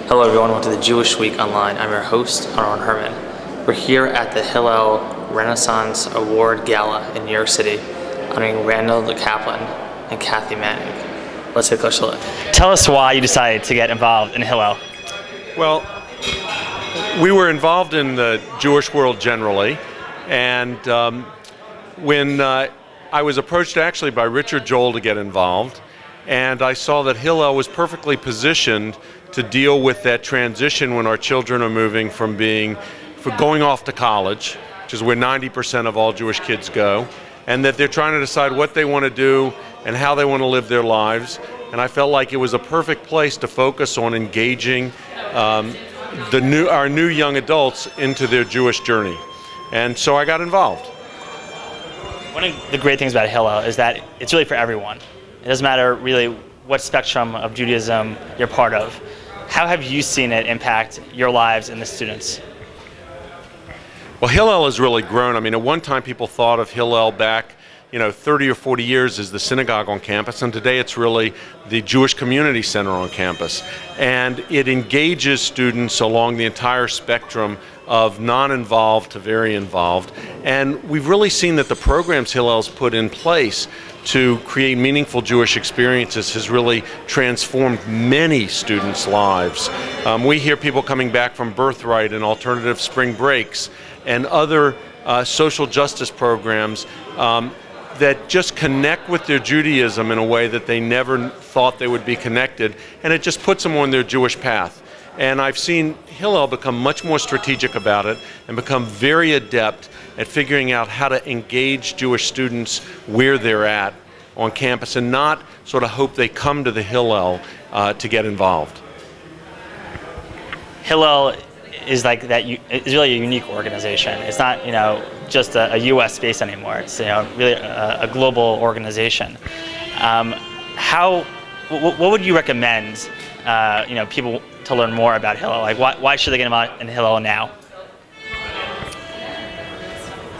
Hello everyone, welcome to the Jewish Week Online. I'm your host, Aaron Herman. We're here at the Hillel Renaissance Award Gala in New York City, honoring Randall the Kaplan and Kathy Manning. Let's take a closer look. Tell us why you decided to get involved in Hillel. Well, we were involved in the Jewish world generally, and when I was approached actually by Richard Joel to get involved, and I saw that Hillel was perfectly positioned to deal with that transition when our children are moving from going off to college, which is where 90% of all Jewish kids go, and that they're trying to decide what they want to do and how they want to live their lives. And I felt like it was a perfect place to focus on engaging our new young adults into their Jewish journey. And so I got involved. One of the great things about Hillel is that it's really for everyone. It doesn't matter really what spectrum of Judaism you're part of. How have you seen it impact your lives and the students? Well, Hillel has really grown. I mean, at one time people thought of Hillel back 30 or 40 years as the synagogue on campus, and today it's really the Jewish Community Center on campus. And it engages students along the entire spectrum of non-involved to very involved. And we've really seen that the programs Hillel's put in place to create meaningful Jewish experiences has really transformed many students' lives. We hear people coming back from Birthright and alternative spring breaks and other social justice programs that just connect with their Judaism in a way that they never thought they would be connected, and it just puts them on their Jewish path. And I've seen Hillel become much more strategic about it and become very adept at figuring out how to engage Jewish students where they're at on campus and not sort of hope they come to the Hillel to get involved. Hillel is like that. It's really a unique organization. It's not just a U.S. space anymore. It's really a global organization. What would you recommend people to learn more about Hillel? Like why should they get involved in Hillel now?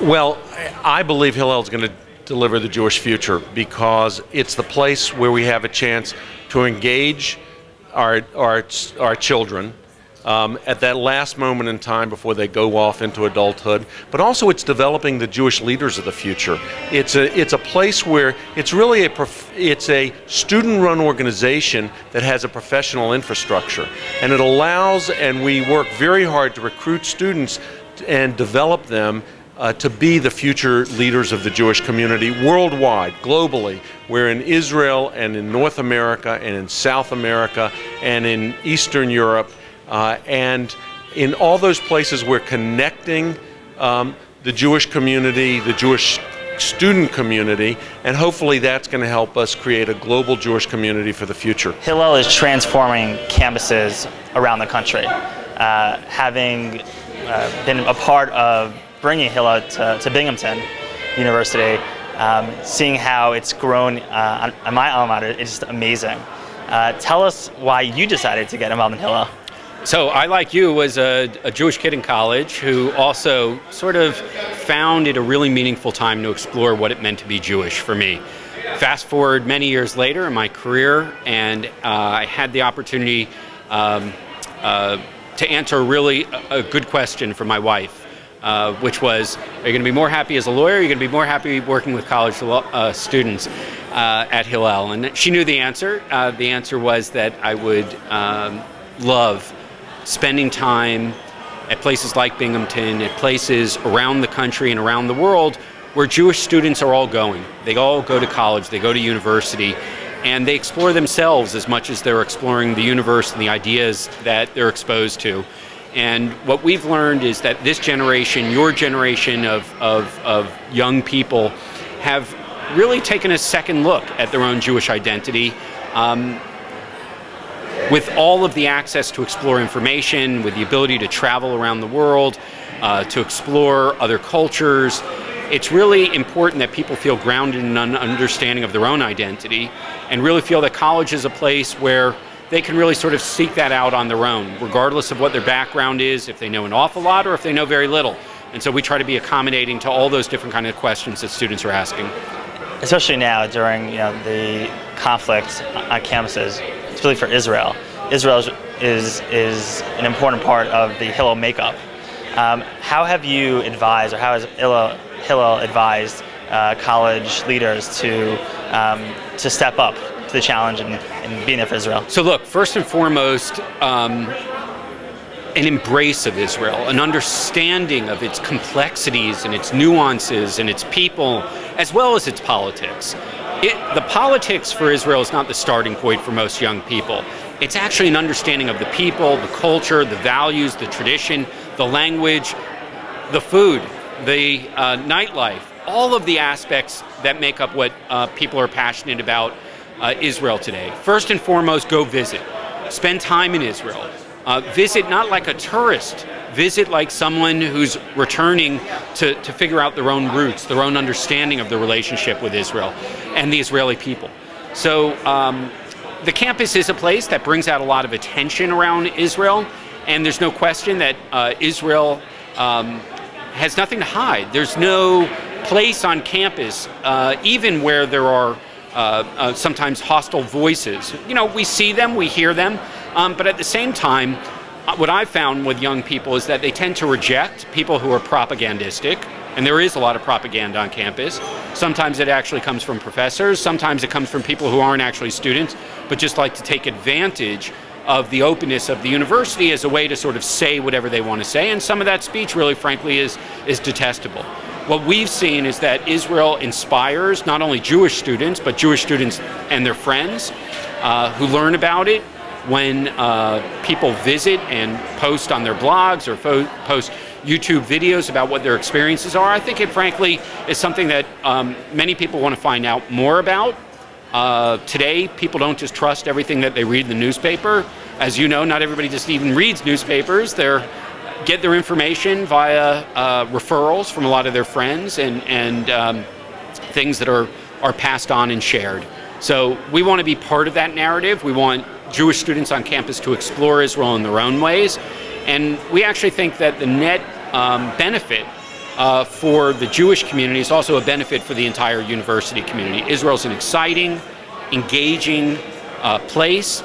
Well, I believe Hillel is going to deliver the Jewish future because it's the place where we have a chance to engage our children at that last moment in time before they go off into adulthood, but also it's developing the Jewish leaders of the future. It's a place where it's really it's a student-run organization that has a professional infrastructure, and it allows, and we work very hard to recruit students and develop them to be the future leaders of the Jewish community worldwide, globally. We're in Israel and in North America and in South America and in Eastern Europe. And in all those places we're connecting the Jewish community, the Jewish student community, and hopefully that's going to help us create a global Jewish community for the future. Hillel is transforming campuses around the country. Having been a part of bringing Hillel to Binghamton University, seeing how it's grown on my alma mater, it's just amazing. Tell us why you decided to get involved in Hillel. So I, like you, was a Jewish kid in college who also sort of found it a really meaningful time to explore what it meant to be Jewish for me. Fast forward many years later in my career, and I had the opportunity to answer really a good question for my wife, which was, are you going to be more happy as a lawyer, or are you going to be more happy working with college students at Hillel? And she knew the answer. The answer was that I would love spending time at places like Binghamton, at places around the country and around the world where Jewish students are all going. They all go to college, they go to university, and they explore themselves as much as they're exploring the universe and the ideas that they're exposed to. And what we've learned is that this generation, your generation of young people, have really taken a second look at their own Jewish identity. With all of the access to explore information, with the ability to travel around the world, to explore other cultures, it's really important that people feel grounded in an understanding of their own identity and really feel that college is a place where they can really sort of seek that out on their own, regardless of what their background is, if they know an awful lot or if they know very little. And so we try to be accommodating to all those different kind of questions that students are asking. Especially now during the conflict on campuses, especially for Israel. Israel is an important part of the Hillel makeup. How have you advised, or how has Hillel advised college leaders to step up to the challenge and being there for Israel? So look, first and foremost, an embrace of Israel, an understanding of its complexities and its nuances and its people, as well as its politics. The politics for Israel is not the starting point for most young people. It's actually an understanding of the people, the culture, the values, the tradition, the language, the food, the nightlife, all of the aspects that make up what people are passionate about Israel today. First and foremost, go visit. Spend time in Israel. Visit not like a tourist, visit like someone who's returning to figure out their own roots, their own understanding of the relationship with Israel and the Israeli people. So the campus is a place that brings out a lot of attention around Israel, and there's no question that Israel has nothing to hide. There's no place on campus, even where there are sometimes hostile voices. You know, we see them, we hear them, but at the same time, what I've found with young people is that they tend to reject people who are propagandistic, and there is a lot of propaganda on campus. Sometimes it actually comes from professors, sometimes it comes from people who aren't actually students, but just like to take advantage of the openness of the university as a way to sort of say whatever they want to say, and some of that speech really, frankly, is detestable. What we've seen is that Israel inspires not only Jewish students, but Jewish students and their friends who learn about it when people visit and post on their blogs or post YouTube videos about what their experiences are. I think it, frankly, is something that many people want to find out more about. Today, people don't just trust everything that they read in the newspaper. As you know, not everybody just even reads newspapers. They get their information via referrals from a lot of their friends and things that are passed on and shared. So we want to be part of that narrative. We want Jewish students on campus to explore Israel in their own ways. And we actually think that the net benefit for the Jewish community is also a benefit for the entire university community. Israel's an exciting, engaging place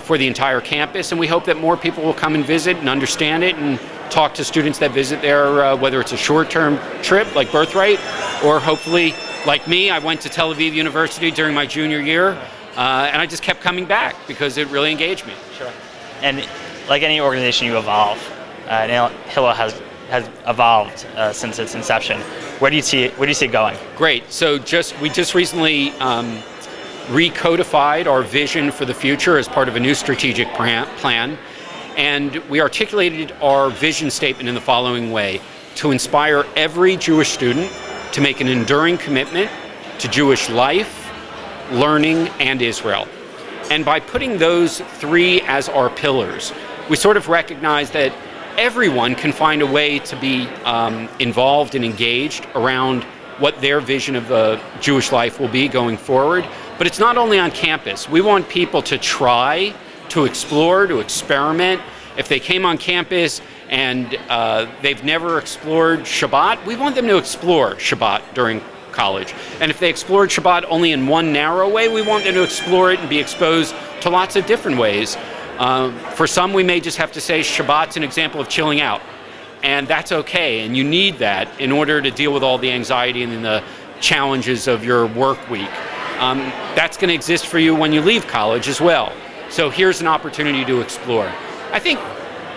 for the entire campus, and we hope that more people will come and visit and understand it and talk to students that visit there, whether it's a short-term trip like Birthright, or hopefully, like me, I went to Tel Aviv University during my junior year, and I just kept coming back because it really engaged me. Sure. And like any organization, you evolve. Hillel has evolved since its inception. Where do you see it going? Great. So we just recently recodified our vision for the future as part of a new strategic plan, and we articulated our vision statement in the following way: to inspire every Jewish student to make an enduring commitment to Jewish life, learning, and Israel. And by putting those three as our pillars, we sort of recognize that everyone can find a way to be involved and engaged around what their vision of the Jewish life will be going forward. But it's not only on campus. We want people to try, to explore, to experiment. If they came on campus and they've never explored Shabbat, we want them to explore Shabbat during college. And if they explored Shabbat only in one narrow way, we want them to explore it and be exposed to lots of different ways. For some, we may just have to say Shabbat's an example of chilling out. And that's okay, and you need that in order to deal with all the anxiety and the challenges of your work week. That's going to exist for you when you leave college as well. So here's an opportunity to explore. I think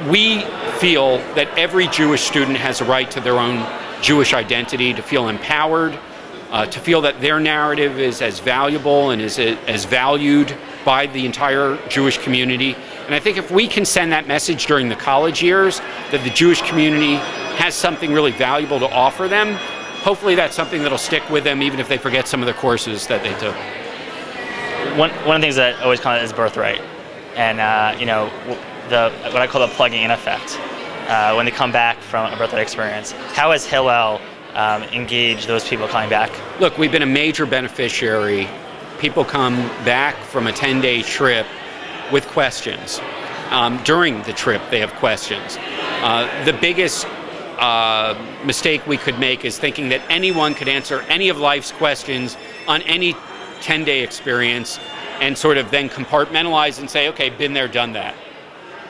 we feel that every Jewish student has a right to their own Jewish identity, to feel empowered, to feel that their narrative is as valuable and is as valued by the entire Jewish community. And I think if we can send that message during the college years, that the Jewish community has something really valuable to offer them, hopefully that's something that'll stick with them even if they forget some of the courses that they took. One of the things that always comes is birthright. And you know, what I call the plugging in effect. When they come back from a birthright experience, how has Hillel engaged those people coming back? Look, we've been a major beneficiary. People come back from a 10-day trip with questions. During the trip, they have questions. The biggest mistake we could make is thinking that anyone could answer any of life's questions on any 10-day experience. and sort of then compartmentalize and say, okay, been there, done that.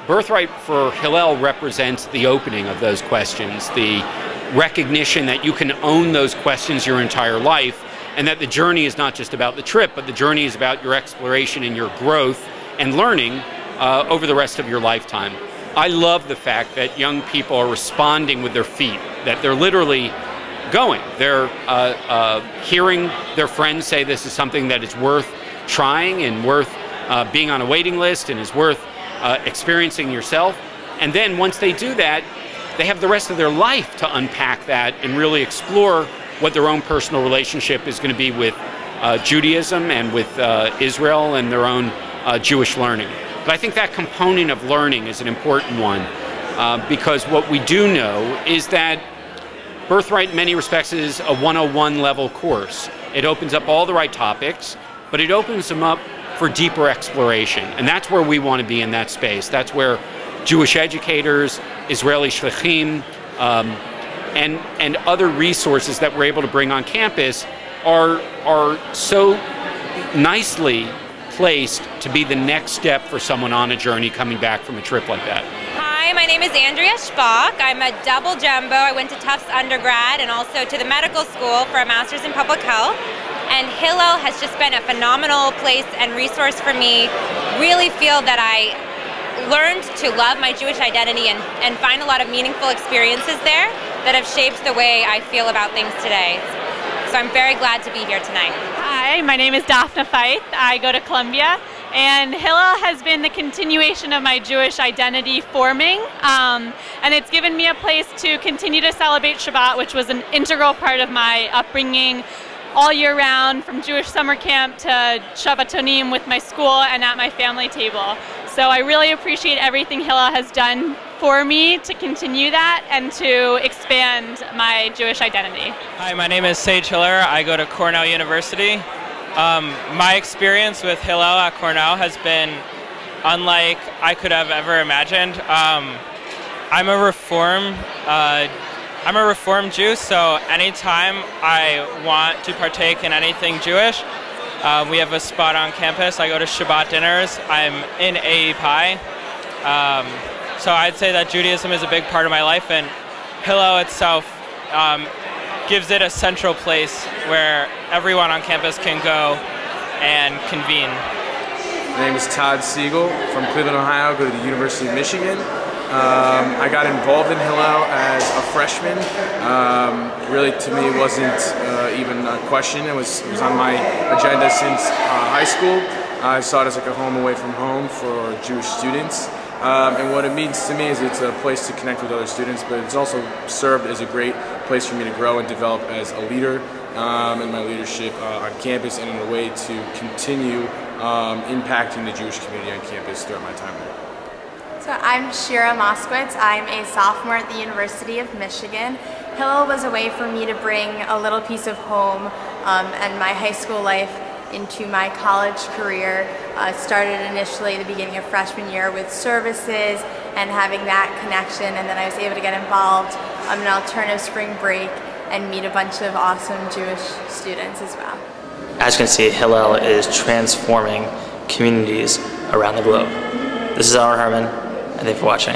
Birthright for Hillel represents the opening of those questions, the recognition that you can own those questions your entire life, and that the journey is not just about the trip, but the journey is about your exploration and your growth and learning over the rest of your lifetime. I love the fact that young people are responding with their feet, that they're literally going. They're hearing their friends say this is something that is worth trying and worth being on a waiting list and is worth experiencing yourself. And then once they do that, they have the rest of their life to unpack that and really explore what their own personal relationship is going to be with Judaism and with Israel and their own Jewish learning. But I think that component of learning is an important one because what we do know is that Birthright in many respects is a 101 level course. It opens up all the right topics, but it opens them up for deeper exploration. And that's where we want to be in that space. That's where Jewish educators, Israeli shlichim, and other resources that we're able to bring on campus are so nicely placed to be the next step for someone on a journey coming back from a trip like that. Hi, my name is Andrea Spock. I'm a double jumbo. I went to Tufts undergrad and also to the medical school for a master's in public health. And Hillel has just been a phenomenal place and resource for me. Really feel that I learned to love my Jewish identity and find a lot of meaningful experiences there that have shaped the way I feel about things today. So I'm very glad to be here tonight. Hi, my name is Daphna Feith. I go to Columbia, and Hillel has been the continuation of my Jewish identity forming, and it's given me a place to continue to celebrate Shabbat, which was an integral part of my upbringing all year round, from Jewish summer camp to Shabbatonim with my school and at my family table. So I really appreciate everything Hillel has done for me to continue that and to expand my Jewish identity. Hi, my name is Sage Hiller. I go to Cornell University. My experience with Hillel at Cornell has been unlike I could have ever imagined. I'm a Reform Jew, so anytime I want to partake in anything Jewish, we have a spot on campus. I go to Shabbat dinners. I'm in AE Pi. So I'd say that Judaism is a big part of my life, and Hillel itself gives it a central place where everyone on campus can go and convene. My name is Todd Siegel from Cleveland, Ohio. I go to the University of Michigan. I got involved in Hillel as a freshman. Really, to me, it wasn't even a question. It was on my agenda since high school. I saw it as like a home away from home for Jewish students. And what it means to me is it's a place to connect with other students, but it's also served as a great place for me to grow and develop as a leader in my leadership on campus, and in a way to continue impacting the Jewish community on campus throughout my time there. So I'm Shira Moskowitz. I'm a sophomore at the University of Michigan. Hillel was a way for me to bring a little piece of home and my high school life into my college career. Started initially at the beginning of freshman year with services and having that connection, and then I was able to get involved on an alternative spring break and meet a bunch of awesome Jewish students as well. As you can see, Hillel is transforming communities around the globe. This is Howard Herman, and thank you for watching.